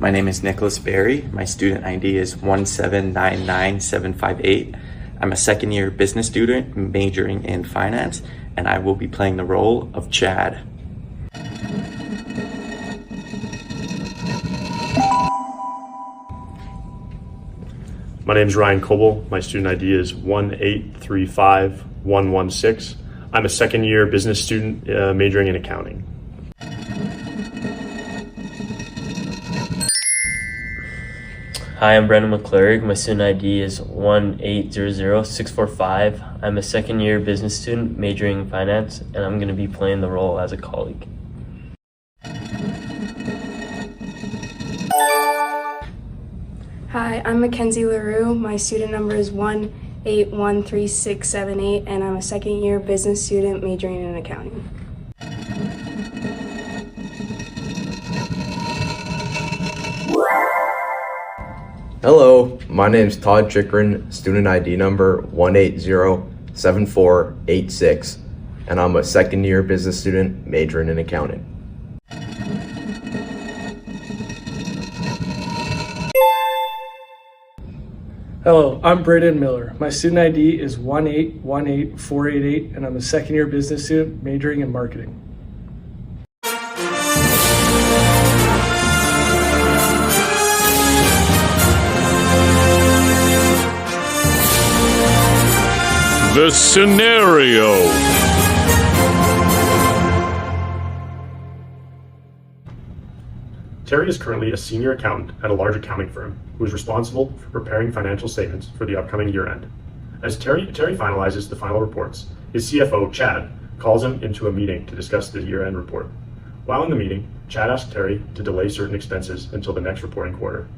My name is Nicholas Berry. My student ID is 1799758. I'm a second year business student majoring in finance, and I will be playing the role of Chad. My name is Ryan Coble. My student ID is 1835116. I'm a second year business student majoring in accounting. Hi, I'm Brendan McClurg. My student ID is 1800645. I'm a second year business student majoring in finance, and I'm going to be playing the role as a colleague. Hi, I'm Mackenzie LaRue. My student number is 1813678, and I'm a second year business student majoring in accounting. Hello, my name is Todd Chikrin, student ID number 1807486, and I'm a second year business student majoring in accounting. Hello, I'm Braden Miller. My student ID is 1818488, and I'm a second year business student majoring in marketing. The scenario. Terry is currently a senior accountant at a large accounting firm who is responsible for preparing financial statements for the upcoming year end. As Terry finalizes the final reports, his CFO, Chad, calls him into a meeting to discuss the year end report. While in the meeting, Chad asks Terry to delay certain expenses until the next reporting quarter.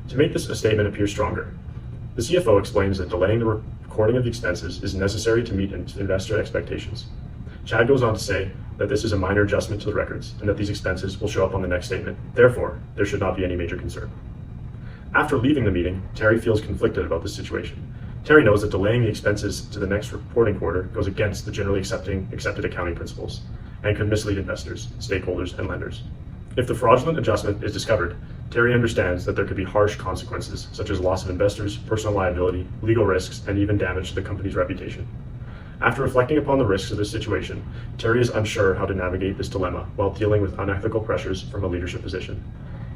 To make this statement appear stronger, the CFO explains that delaying the recording of the expenses is necessary to meet investor expectations. Chad goes on to say that this is a minor adjustment to the records and that these expenses will show up on the next statement. Therefore, there should not be any major concern. After leaving the meeting, Terry feels conflicted about this situation. Terry knows that delaying the expenses to the next reporting quarter goes against the generally accepted accounting principles and could mislead investors, stakeholders, and lenders. If the fraudulent adjustment is discovered, Terry understands that there could be harsh consequences, such as loss of investors, personal liability, legal risks, and even damage to the company's reputation. After reflecting upon the risks of this situation, Terry is unsure how to navigate this dilemma while dealing with unethical pressures from a leadership position.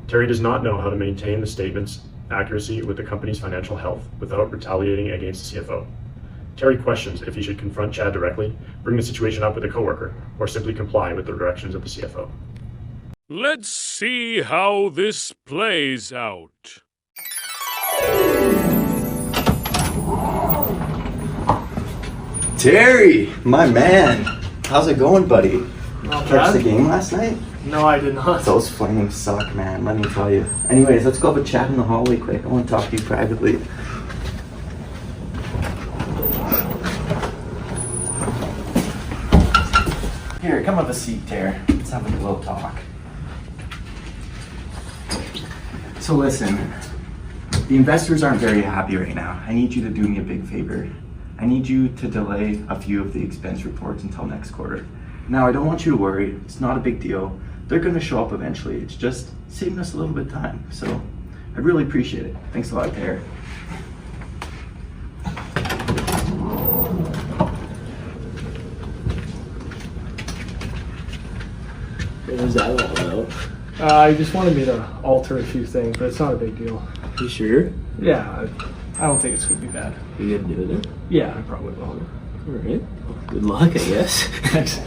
Terry does not know how to maintain the statement's accuracy with the company's financial health without retaliating against the CFO. Terry questions if he should confront Chad directly, bring the situation up with a coworker, or simply comply with the directions of the CFO. Let's see how this plays out. Terry, my man, how's it going, buddy? Not Catch bad. the game last night? No, I did not. Those Flames suck, man, let me tell you. Anyways, let's go have a chat in the hallway quick. I want to talk to you privately. Here, come have a seat, Terry. Let's have a little talk. So listen, the investors aren't very happy right now. I need you to do me a big favor. I need you to delay a few of the expense reports until next quarter. Now, I don't want you to worry. It's not a big deal. They're going to show up eventually. It's just saving us a little bit of time. So I'd really appreciate it. Thanks a lot, Terry. What was that all about? You just wanted me to alter a few things, but it's not a big deal. You sure? Yeah, I don't think it's going to be bad. You gonna do it? Yeah, I probably will. Alright. Good luck, I guess. Thanks.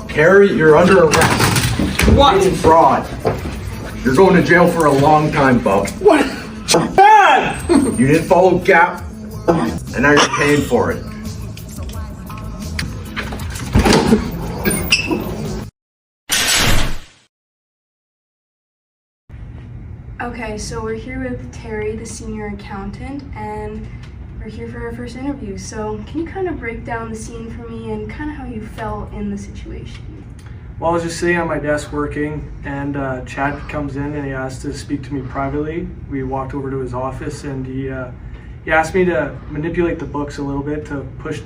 Terry, you're under arrest. What? It's fraud. You're going to jail for a long time, bub. What? Dad! You didn't follow GAAP, and now you're paying for it. Okay, so we're here with Terry, the senior accountant, and we're here for our first interview. So can you kind of break down the scene for me and kind of how you felt in the situation? Well, I was just sitting at my desk working, and Chad comes in and he asked to speak to me privately. We walked over to his office, and he asked me to manipulate the books a little bit to push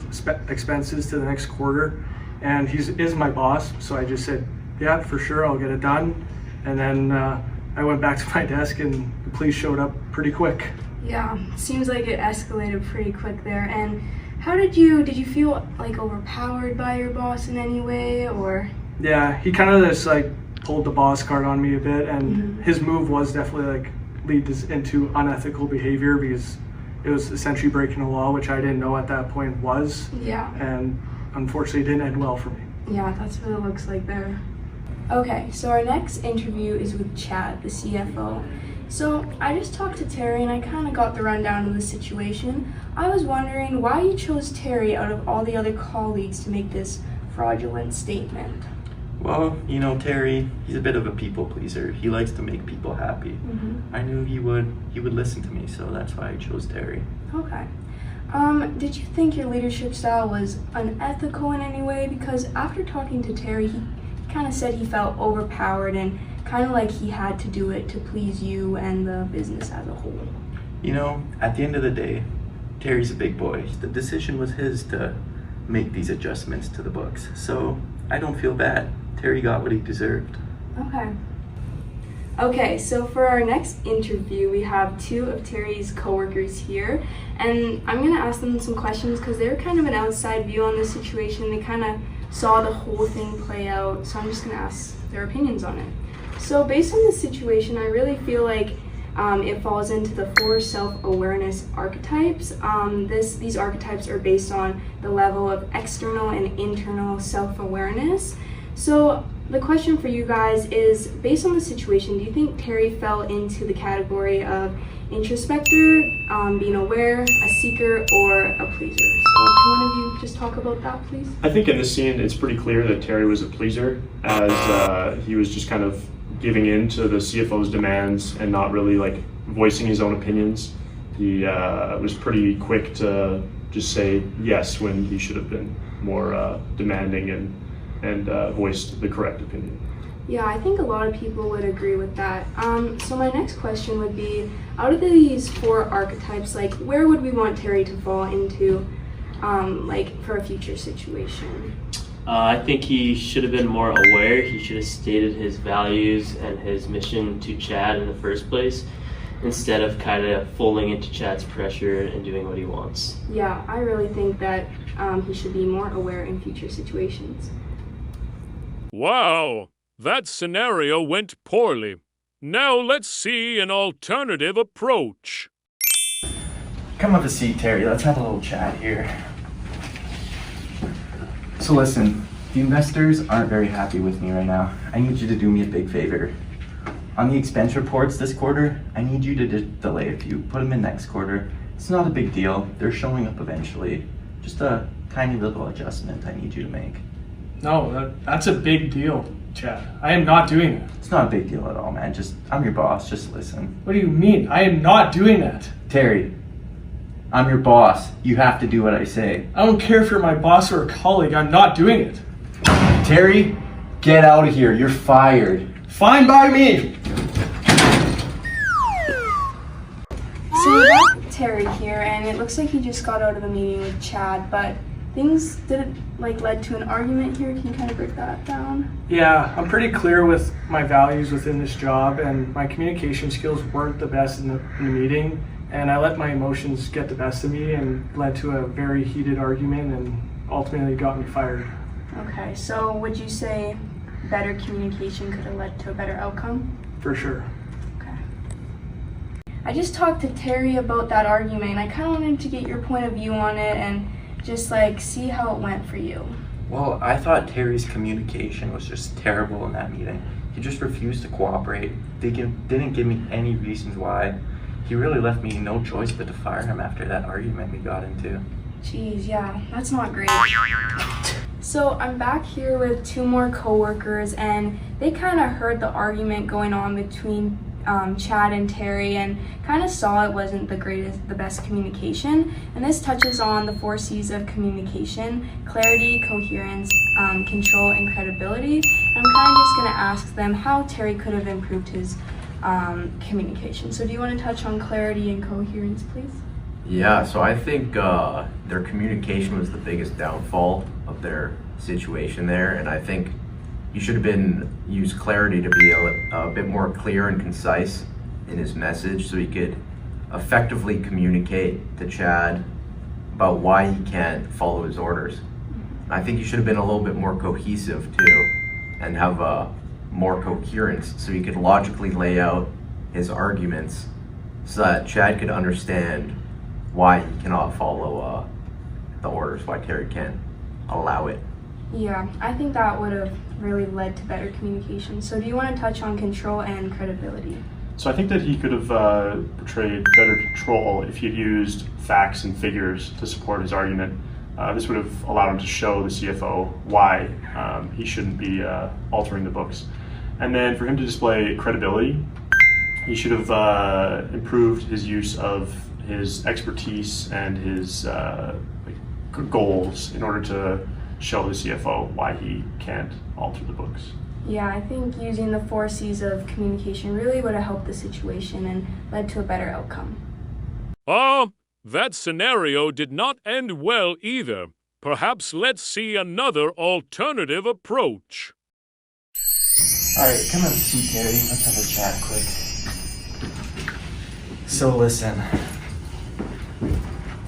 expenses to the next quarter. And he is my boss, so I just said, yeah, for sure, I'll get it done. And then I went back to my desk, and the police showed up pretty quick. Yeah, seems like it escalated pretty quick there. And how did you feel like overpowered by your boss in any way, or? Yeah, he kind of just like pulled the boss card on me a bit, and his move was definitely like lead this into unethical behavior because it was essentially breaking a law, which I didn't know at that point was. Yeah. And unfortunately, it didn't end well for me. Yeah, that's what it looks like there. Okay, so our next interview is with Chad, the CFO. So I just talked to Terry and I kind of got the rundown of the situation. I was wondering why you chose Terry out of all the other colleagues to make this fraudulent statement. Well, you know, Terry, he's a bit of a people pleaser. He likes to make people happy. I knew he would listen to me, so that's why I chose Terry. Okay. Did you think your leadership style was unethical in any way? Because after talking to Terry, he kind of said he felt overpowered and kind of like he had to do it to please you and the business as a whole. You know, at the end of the day, Terry's a big boy. The decision was his to make these adjustments to the books. So I don't feel bad. Terry got what he deserved. Okay. Okay, so for our next interview, we have two of Terry's coworkers here, and I'm gonna ask them some questions because they're kind of an outside view on this situation. They kind of saw the whole thing play out, so I'm just gonna ask their opinions on it. So based on this situation, I really feel like it falls into the 4 self-awareness archetypes. These archetypes are based on the level of external and internal self-awareness. So the question for you guys is, based on the situation, do you think Terry fell into the category of introspector, being aware, a seeker, or a pleaser? So can one of you just talk about that, please? I think in this scene, it's pretty clear that Terry was a pleaser, as he was just kind of giving in to the CFO's demands and not really like voicing his own opinions. He was pretty quick to just say yes when he should have been more demanding and voiced the correct opinion. Yeah, I think a lot of people would agree with that. So my next question would be, out of these 4 archetypes, like where would we want Terry to fall into, like for a future situation? I think he should have been more aware. He should have stated his values and his mission to Chad in the first place, instead of kind of falling into Chad's pressure and doing what he wants. Yeah, I really think that he should be more aware in future situations. Wow, that scenario went poorly. Now let's see an alternative approach. Come have a seat, Terry. Let's have a little chat here. So listen, the investors aren't very happy with me right now. I need you to do me a big favor. On the expense reports this quarter, I need you to delay a few. Put them in next quarter. It's not a big deal. They're showing up eventually. Just a tiny little adjustment I need you to make. No, that's a big deal, Chad. I am not doing that. It's not a big deal at all, man. I'm your boss. Just listen. What do you mean? I am not doing that. Terry, I'm your boss. You have to do what I say. I don't care if you're my boss or a colleague. I'm not doing it. Terry, get out of here. You're fired. Fine by me. So we got Terry here, and it looks like he just got out of the meeting with Chad, but things led to an argument here. Can you kind of break that down? Yeah, I'm pretty clear with my values within this job, and my communication skills weren't the best in the meeting, and I let my emotions get the best of me and led to a very heated argument and ultimately got me fired. Okay, so would you say better communication could have led to a better outcome? For sure. Okay. I just talked to Terry about that argument. I kind of wanted to get your point of view on it and just see how it went for you. Well, I thought Terry's communication was just terrible in that meeting. He just refused to cooperate. They didn't give me any reasons why. He really left me no choice but to fire him after that argument we got into. Jeez, yeah, that's not great. So I'm back here with 2 more coworkers, and they kind of heard the argument going on between Chad and Terry and kind of saw it wasn't the best communication. And this touches on the 4 C's of communication: clarity, coherence, control, and credibility. And I'm kind of just going to ask them how Terry could have improved his communication. So do you want to touch on clarity and coherence, please? Yeah, so I think their communication was the biggest downfall of their situation there, and I think he should have used clarity to be a bit more clear and concise in his message so he could effectively communicate to Chad about why he can't follow his orders. I think he should have been a little bit more cohesive too and have more coherence so he could logically lay out his arguments so that Chad could understand why he cannot follow the orders, why Terry can't allow it. Yeah, I think that would have really led to better communication. So do you want to touch on control and credibility? So I think that he could have portrayed better control if he had used facts and figures to support his argument. This would have allowed him to show the CFO why he shouldn't be altering the books. And then for him to display credibility, he should have improved his use of his expertise and his goals in order to show the CFO why he can't alter the books. Yeah, I think using the 4 C's of communication really would have helped the situation and led to a better outcome. That scenario did not end well either. Perhaps let's see another alternative approach. Alright, come have a seat, Terry. Let's have a chat quick. So listen,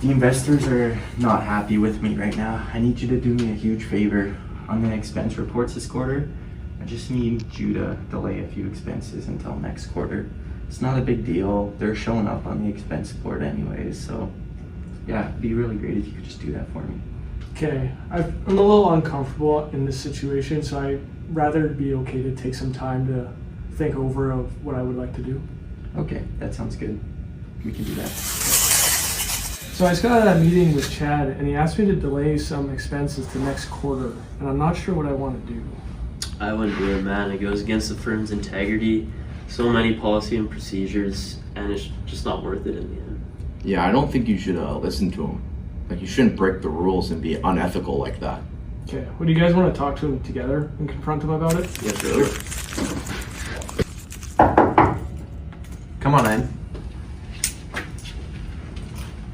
the investors are not happy with me right now. I need you to do me a huge favor on the expense reports this quarter. I just need you to delay a few expenses until next quarter. It's not a big deal. They're showing up on the expense report anyways, so yeah, it'd be really great if you could just do that for me. Okay, I'm a little uncomfortable in this situation, so I'd rather be okay to take some time to think over of what I would like to do. Okay, that sounds good. We can do that. So I just got out of that meeting with Chad, and he asked me to delay some expenses to next quarter, and I'm not sure what I want to do. I wouldn't do it, man. It goes against the firm's integrity, so many policy and procedures, and it's just not worth it in the end. Yeah, I don't think you should listen to him. Like, you shouldn't break the rules and be unethical like that. Okay, would you guys want to talk to him together and confront him about it? Yeah, sure. Come on in.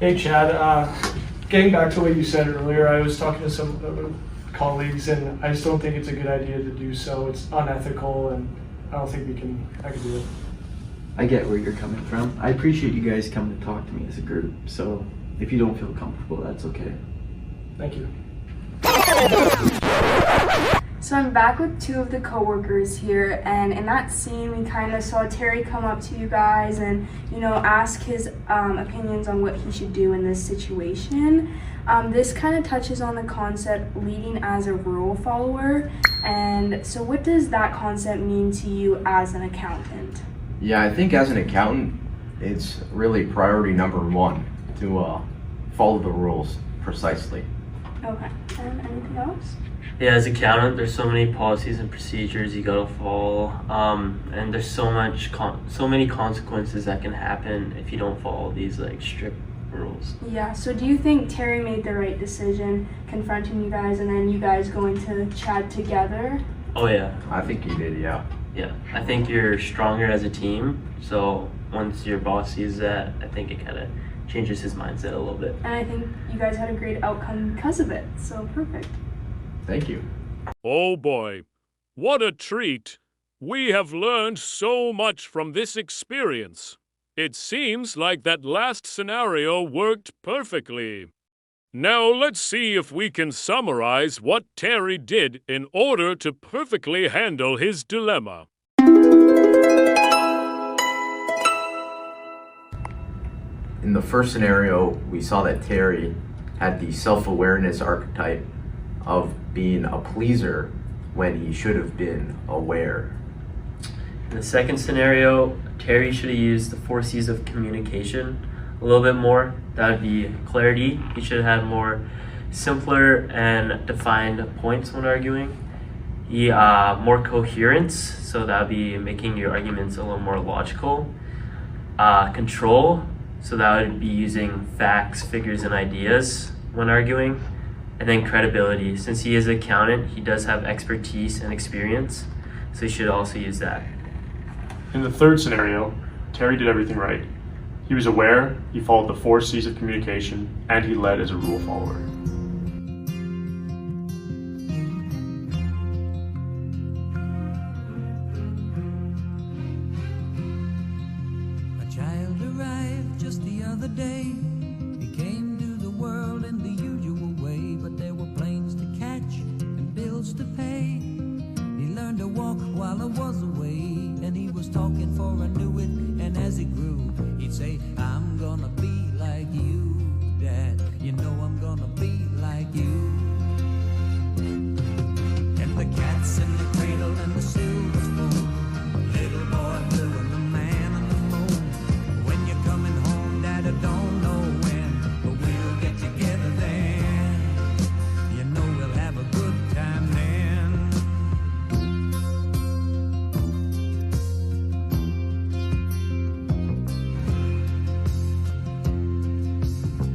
Hey Chad, getting back to what you said earlier, I was talking to some colleagues, and I just don't think it's a good idea to do so. It's unethical, and I don't think I can do it. I get where you're coming from. I appreciate you guys coming to talk to me as a group, so if you don't feel comfortable, that's okay. Thank you. So I'm back with 2 of the coworkers here, and in that scene we kind of saw Terry come up to you guys and, you know, ask his opinions on what he should do in this situation. This kind of touches on the concept leading as a rule follower, and so what does that concept mean to you as an accountant? Yeah, I think as an accountant, it's really priority number 1 to follow the rules precisely. Okay, and anything else? Yeah, as accountant, there's so many policies and procedures you gotta follow, and there's so many consequences that can happen if you don't follow these like strict rules. Yeah, so do you think Terry made the right decision confronting you guys and then you guys going to Chad together? Oh yeah. I think you did, yeah. Yeah, I think you're stronger as a team, so once your boss sees that, I think it kind of changes his mindset a little bit. And I think you guys had a great outcome because of it, so perfect. Thank you. Oh boy, what a treat! We have learned so much from this experience. It seems like that last scenario worked perfectly. Now let's see if we can summarize what Terry did in order to perfectly handle his dilemma. In the first scenario, we saw that Terry had the self-awareness archetype of being a pleaser when he should have been aware. In the second scenario, Terry should have used the 4 C's of communication a little bit more. That would be clarity. He should have had more simpler and defined points when arguing. More coherence, so that would be making your arguments a little more logical. Control, so that would be using facts, figures, and ideas when arguing. And then credibility, since he is an accountant, he does have expertise and experience, so he should also use that. In the third scenario, Terry did everything right. He was aware, he followed the 4 C's of communication, and he led as a rule follower. A child arrived just the other day. He came to the world in the usual way, but there were planes to catch and bills to pay. He learned to walk while I was away, and he was talking for I knew it. And as he grew, he'd say, I'm gonna be like you, Dad. You know I'm gonna be like you. And the cat's in the cradle and the silver spoon, little boy blue and the man on the moon. When you're coming home, Dad, I don't know when, but we'll get together then. You know we'll have a good time then.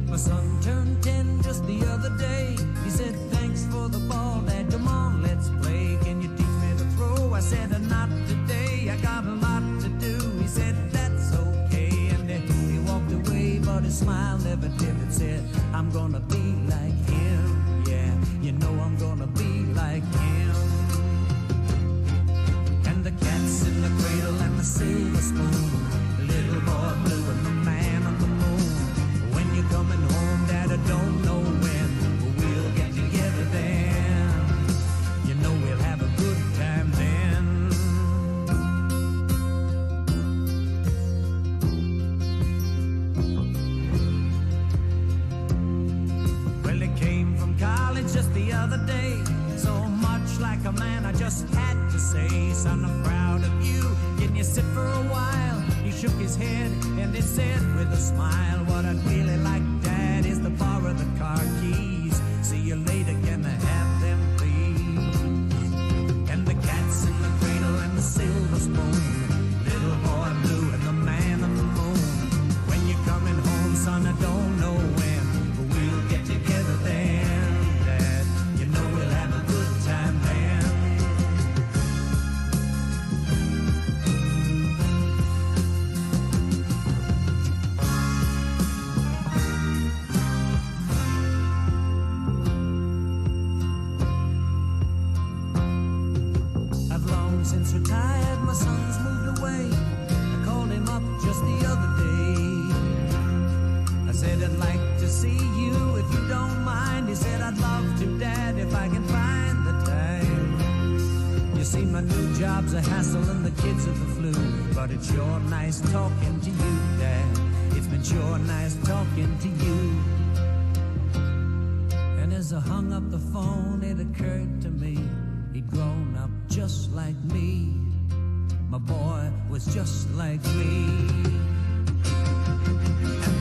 My son turned 10 just the other day. He said, thanks for the ball, Dad, come on, let's play. Can you teach me to throw? I said, not today, I got a lot to do. He said, that's okay, and then he walked away, but his smile never dimmed. Said, I'm gonna be like him, yeah, you know I'm gonna be like him. And the cat's in the cradle and the silver spoon, little boy blue and the man on the moon. When you're coming home, Dad, I don't know when, but we'll get together then. You know we'll have a good time then. Well, he came from college just the other day. So much like a man, I just had to say, son, I'm proud of you. Can you sit for a while? He shook his head and he said with a smile, what I'd really like, Dad, is to borrow the car keys. See you later, can I have them, please? And the cat's in the cradle and the silver spoon, little boy blue and the man on the moon. When you're coming home, son, I don't know when, but we'll get together then, Dad. You know we'll have a good time then. I've long since retired, my son's moved away. I called him up just the other day. I said, I'd like to see you if you don't mind. He said, I'd love to, Dad, if I can find the time. You see, my new job's a hassle and the kids are the flu, but it's sure nice talking to you, Dad. It's been sure nice talking to you. And as I hung up the phone, it occurred to me, he'd grown up just like me. My boy was just like me. And